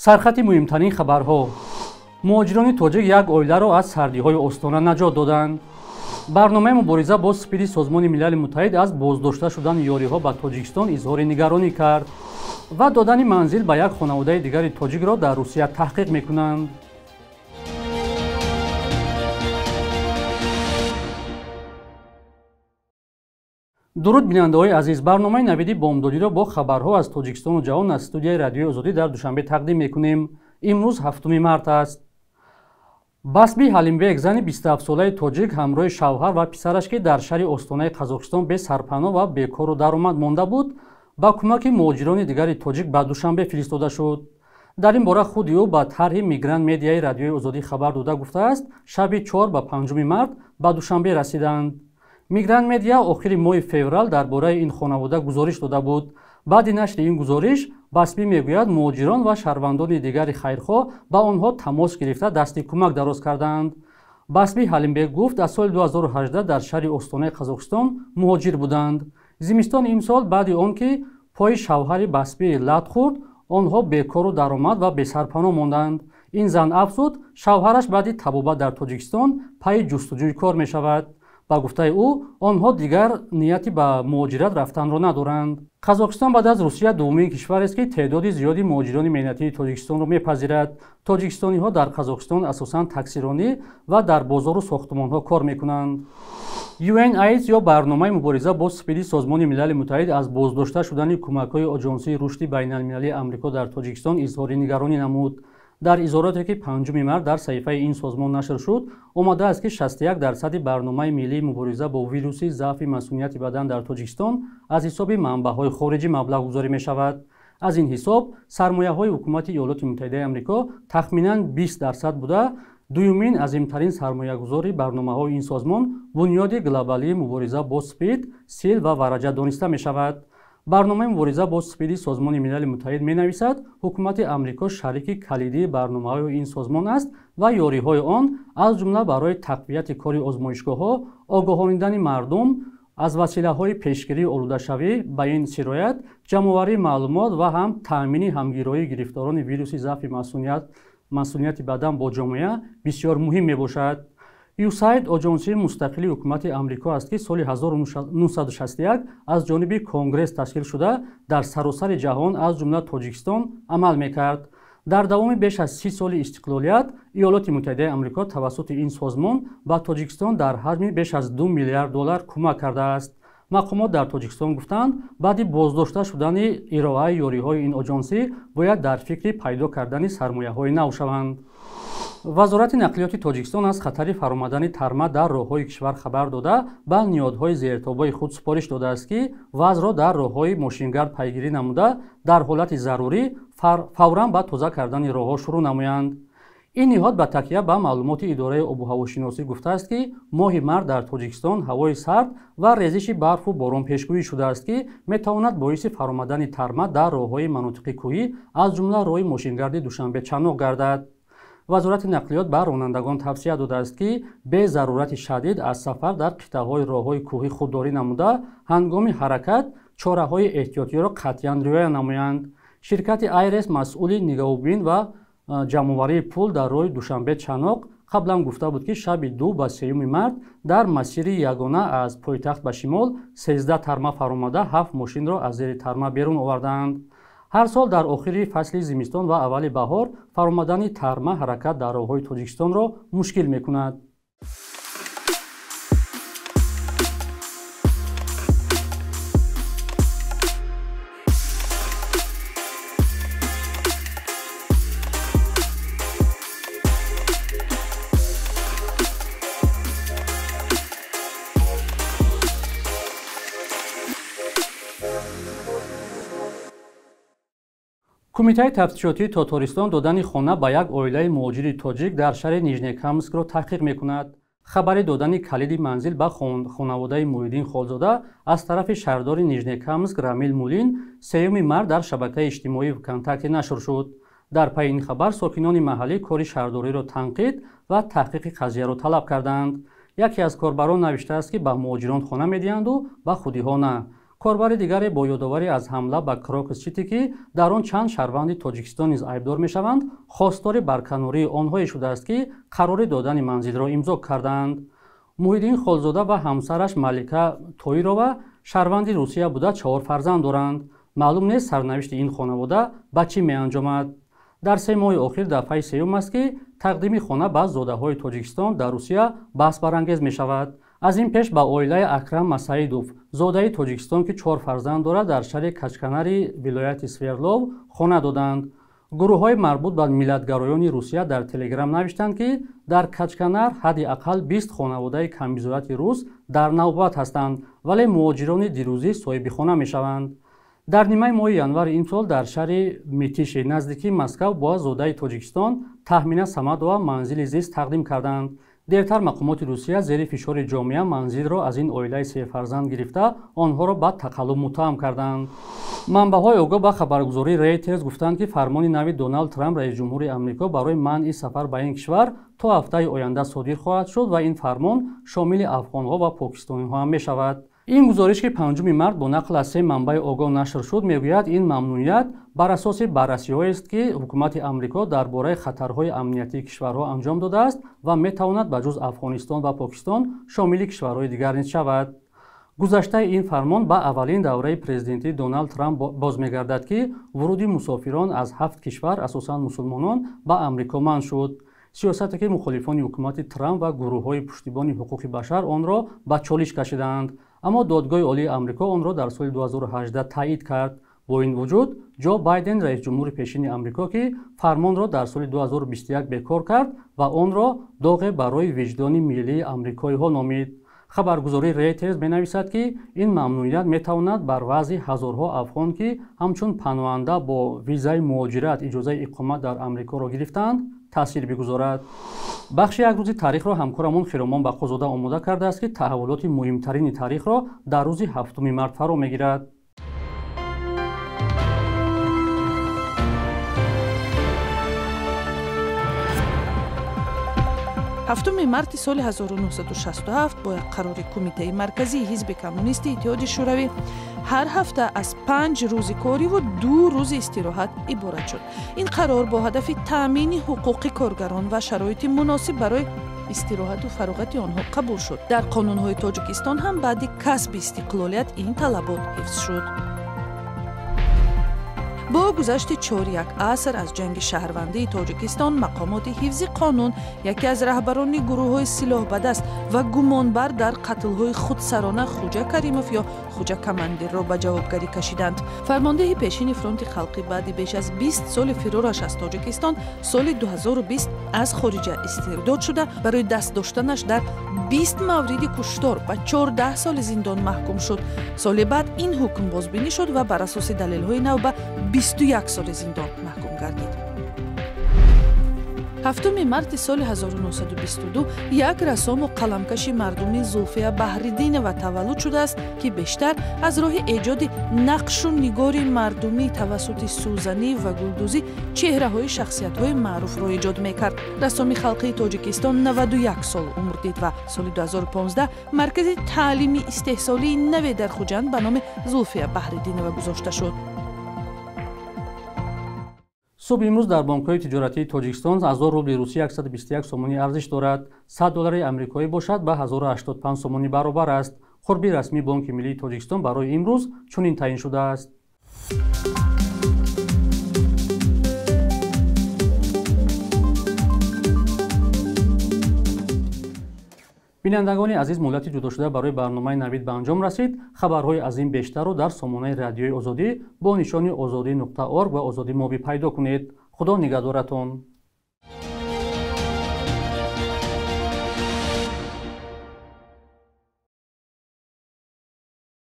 сархати муҳимтарин хабарҳо. муҳоҷирони тоҷик як оиларо аз сардиҳои остона наҷот доданд. барномаи мубориза бо спиди Созмони Милали Муттаҳид аз боздошта шудани ёриҳо ба Тоҷикистон изҳори нигаронӣ кард ва додани манзил ба як хонаводаи дигари тоҷикро дар Русия таҳқиқ мекунанд. дуруд бинандаҳои азиз, барномаи навиди бомдодиро бо хабарҳо аз Тоҷикистону ҷаҳон аз студияи радиои Озодӣ дар душанбе тақдим мекунем. имрӯз 7 март аст. басби Ҳалимбек, зани 27-солаи тоҷик, ҳамроҳи шавҳар ва писараш, ки дар шаҳри остонаи Қазоқистон бесарпаноҳ ва бекору даромад монда буд, ба кӯмаки муҳоҷирони дигари тоҷик ба Душанбе фиристода шуд. дар ин бора худи ӯ ба тарҳи Мигрант медиаи радиои Озодӣ хабар дода гуфтааст, шаби 4 ба 5 март ба Душанбе расиданд. Мигрант медиа охири моҳи феврал дар бораи ин хонавода гузориш дода буд. баъди нашри ин гузориш, басби мегӯяд муҳоҷирон ва шаҳрвандони дигари хайрхоҳ ба онҳо тамос гирифта дасти кӯмак дароз карданд. басби Ҳалимбек гуфт, аз соли 2018 дар шаҳри остонаи Қазоқистон муҳоҷир буданд. зимистони имсол, баъди он ки пои шавҳари басби лат хӯрд, онҳо бекору даромад ва бесарпаноҳ монданд. ин зан афзуд, шавҳараш баъди табобат дар Тоҷикистон пайи ҷустуҷӯи кор мешавад. ба гуфтаи ӯ, онҳо дигар нияти ба муҳоҷират рафтанро надоранд. Қазоқистон баъд аз Русия дуввумин кишварест, ки теъдоди зиёди муҳоҷирони меҳнатии Тоҷикистонро мепазирад. тоҷикистониҳо дар Қазоқистон асосан таксиронӣ ва дар бозору сохтумонҳо кор мекунанд. UNAIDS ё барномаи мубориза бо спиди Созмони Милали Муттаҳид аз боздошта шудани кӯмакҳои Оҷонсии рушди байналмилалии Амрико дар Тоҷикистон изҳори нигаронӣ намуд. дар изҳороте, ки 5 март дар саҳифаи ин созмон нашр шуд, омадааст, ки 61% барномаи миллии мубориза бо вируси заъфи масъунияти бадан дар Тоҷикистон аз ҳисоби манбаъҳои хориҷӣ маблағгузорӣ мешавад. аз ин ҳисоб сармояҳои ҳукумати Иёлоти Муттаҳидаи Амрико тахминан 20% буда, дуюмин азимтарин сармоягузори барномаҳои ин созмон бунёди глобалии мубориза бо спид, сил ва вараҷа дониста мешавад. барномаи мубориза бо спиди Созмони Милали Муттаҳид менависад, ҳукумати Амрико шарики калидии барномаҳои ин созмон аст ва ёриҳои он аз ҷумла барои тақвияти кори озмоишгоҳҳо, огоҳонидани мардум аз василаҳои пешгирии олудашавӣ ба ин сироят, ҷамъоварии маълумот ва ҳам таъмини ҳамгироии гирифторони вируси заъфи масъунияти бадан бо ҷомеа бисёр муҳим мебошад. USAID оҷонсии мустақили ҳукумати Амрико аст, ки соли 1961 аз ҷониби Конгресс ташкил шуда дар саросари ҷаҳон аз ҷумла Тоҷикистон амал мекард. дар давоми беш аз 30 соли истиқлолият, Иёлоти Муттаҳидаи Амрико тавассути ин созмон ба Тоҷикистон дар ҳаҷми беш аз $2 миллиард кӯмак кардааст. мақомот дар Тоҷикистон гуфтанд, баъди боздошта шудани ироаи ёриҳои ин оҷонсӣ бояд дар фикри пайдо кардани сармояҳои нав шаванд. вазорати нақлиёти Тоҷикистон аз хатари фаромадани тарма дар роҳҳои кишвар хабар дода, ба ниҳодҳои зертобаи худ супориш додааст, ки вазъро дар роҳҳои мошингард пайгирӣ намуда, дар ҳолати зарурӣ фавран ба тоза кардани роҳҳо шурӯъ намоянд. ин ниҳод ба такя ба маълумоти идораи обуҳавошиносӣ гуфтааст, ки моҳи март дар Тоҷикистон ҳавои сард ва резиши барфу борон пешгӯӣ шудааст, ки метавонад боиси фаромадани тарма дар роҳҳои манотиқи кӯҳӣ аз ҷумла роҳи мошингарди Душанбе-Чаноқ гардад. вазорати нақлиёт ба ронандагон тавсия додааст, ки бе зарурати шадид аз сафар дар қитъаҳои роҳҳои кӯҳӣ худдорӣ намуда, ҳангоми ҳаракат чораҳои эҳтиётиро қатъиян риоя намоянд. ширкати Айрес масъули нигаҳубин ва ҷамъоварии пул дар роҳи Душанбе-Чаноқ қаблан гуфта буд, ки шаби 2 ба 3 март дар масири ягона аз пойтахт ба шимол 13 тарма фаромада 7 мошинро аз зери тарма берун овардаанд. ҳар сол дар охири фасли зимистон ва аввали баҳор фаромадани тарма ҳаракат дар роҳҳои Тоҷикистонро мушкил мекунад. кумитаи тафтишотии Татористон додани хона ба як оилаи муҳоҷири тоҷик дар шаҳри Нижнекамскро таҳқиқ мекунад. хабари додани калиди манзил ба хонаводаи Муҳиддин Холзода аз тарафи шаҳрдори Нижнекамск Рамил Мулин 3 март дар шабакаи иҷтимоии ВКонтакте нашр шуд. дар пайи ин хабар сокинони маҳаллӣ кори шаҳрдориро танқид ва таҳқиқи қазияро талаб карданд. яке аз корбарон навиштааст, ки ба муҳоҷирон хона медиҳанду ба худиҳо на. корбари дигаре бо ёдоварӣ аз ҳамла ба Крокус-Сити, ки дар он чанд шаҳрванди Тоҷикистон низ айбдор мешаванд, хостори барканории онҳое шудааст, ки қарорӣ додани манзилро имзо карданд. Муҳиддин Холзода ва ҳамсараш Малика Тоирова шаҳрванди Русия буда 4 фарзанд доранд. Маълум нест сарнавишти ин хонавода ба чӣ меанҷомад. дар 3 моҳи охир дафъаи сеюм аст, ки тақдими хона ба зодаҳои Тоҷикистон дар Русия баҳсбарангез мешавад. аз ин пеш ба оилаи Акрам Масаидов, зодаи Тоҷикистон, ки 4 фарзанд дорад, дар шаҳри Качканари вилояти Свердлов хона доданд. гурӯҳҳои марбут ба миллатгароёни Русия дар Телеграм навиштанд, ки дар Качканар ҳадди ақал 20 хонаводаи камбизояти рус дар навбат ҳастанд, вале муҳоҷирони дирӯзӣ соҳиби хона мешаванд. дар нимаи моҳи январи имсол дар шаҳри Митиши наздики Москав бо зодаи Тоҷикистон Таҳмина Самадова манзили зист тақдим карданд. дертар мақомоти Русия зери фишори ҷомеа манзилро аз ин оилаи 3 фарзанд гирифта, онҳоро ба тақаллуб муттаҳам карданд. манбаъҳои огоҳ ба хабаргузории Reuters гуфтанд, ки фармони нави Доналд Трамп раиси ҷумҳури Амрико барои манъи сафар ба ин кишвар то ҳафтаи оянда содир хоҳад шуд ва ин фармон шомили афғонҳо ва покистониҳо ҳам мешавад. ин гузориш, ки 5 март бо нақл аз 3 манбаи огоҳ нашр шуд, мегӯяд, ин мамнуият бар асоси баррасиҳоест, ки ҳукумати Амрико дар бораи хатарҳои амниятии кишварҳо анҷом додааст ва метавонад ба ҷуз Афғонистон ва Покистон шомили кишварҳои дигар низ шавад. гузаштаи ин фармон ба аввалин давраи президентии Доналд Трамп бозмегардад, ки вуруди мусофирон аз 7 кишвар, асосан мусулмонон, ба Амрико манъ шуд. сиёсате, ки мухолифони ҳукумати Трамп ва гурӯҳҳои пуштибони ҳуқуқи башар онро ба чолиш кашиданд, аммо додгоҳи олии Амрико онро дар соли 2018 таъид кард. бо ин вуҷуд, Ҷо Байден, раисҷумҳури пешини Амрико, ки фармонро дар соли 2021 бекор кард ва онро доғе барои виҷдони миллии амрикоиҳо номид. хабаргузории Reuters менависад, ки ин мамнуият метавонад бар вазъи ҳазорҳо афғон, ки ҳамчун паноҳанда бо визаи муҳоҷират иҷозаи иқомат дар Амрикоро гирифтанд, таъсир бигузорад. бахши якрӯзи таърихро ҳамкорамон Хиромон Бақозода омода кардааст, ки таҳаввулоти муҳимтарини таърихро дар рӯзи 7 март фаро мегирад. 7 марти соли 1967 бо қарори кумитаи марказии ҳизби коммунисти иттиҳоди шӯравӣ ҳар ҳафта аз 5 рӯзи кориву 2 рӯзи истироҳат иборат шуд. ин қарор бо ҳадафи таъмини ҳуқуқи коргарон ва шароити муносиб барои истироҳату фароғати онҳо қабул шуд. дар қонунҳои Тоҷикистон ҳам баъди касби истиқлолият ин талабот ҳифз шуд. бо гузашти 4 аср аз ҷанги шаҳрвандии Тоҷикистон, мақомоти ҳифзи қонун яке аз раҳбарони гурӯҳҳои силоҳбадаст ва гумонбар дар қатлҳои худсарона Хуҷа Каримов ё Хуҷа Камандирро ба ҷавобгарӣ кашиданд. фармондеҳи пешини фронти халқӣ баъди беш аз 20 соли фирораш аз Тоҷикистон соли 2020 аз хориҷа истирдод шуда, барои даст доштанаш дар 20 мавриди куштор ба 14 соли зиндон маҳкум шуд. соли баъд ин ҳукм бозбинӣ шуд ва бар асоси далелҳои нав ба 21 соли зиндон маҳкум гардид. 7 марти соли 1922 як рассому қаламкаши мардумӣ Зулфия Баҳридинова таваллуд шудааст, ки бештар аз роҳи эҷоди нақшу нигори мардумӣ тавассути сӯзанӣ ва гулдӯзӣ чеҳраҳои шахсиятҳои маъруфро эҷод мекард. рассоми халқии Тоҷикистон 91 сол умр дид ва соли 2015 маркази таълими истеҳсолии наве дар Хуҷанд ба номи Зулфия Баҳридинова гузошта шуд. субҳи имрӯз дар бонкҳои тиҷоратии Тоҷикистон 1000 рубли русӣ 121 сомонӣ арзиш дорад. 100 доллари амрикоӣ бошад ба 1085 сомонӣ баробар аст. хурби расмии Бонки Миллии Тоҷикистон барои имрӯз чунин таъин шудааст. бинандагони азиз, муҳлати ҷудошуда барои барномаи навид ба анҷом расид. хабарҳои аз ин бештарро дар сомонаи радиои Озодӣ бо нишони озодӣ.орг ва озодӣ моби пайдо кунед. худо нигаҳдоратон.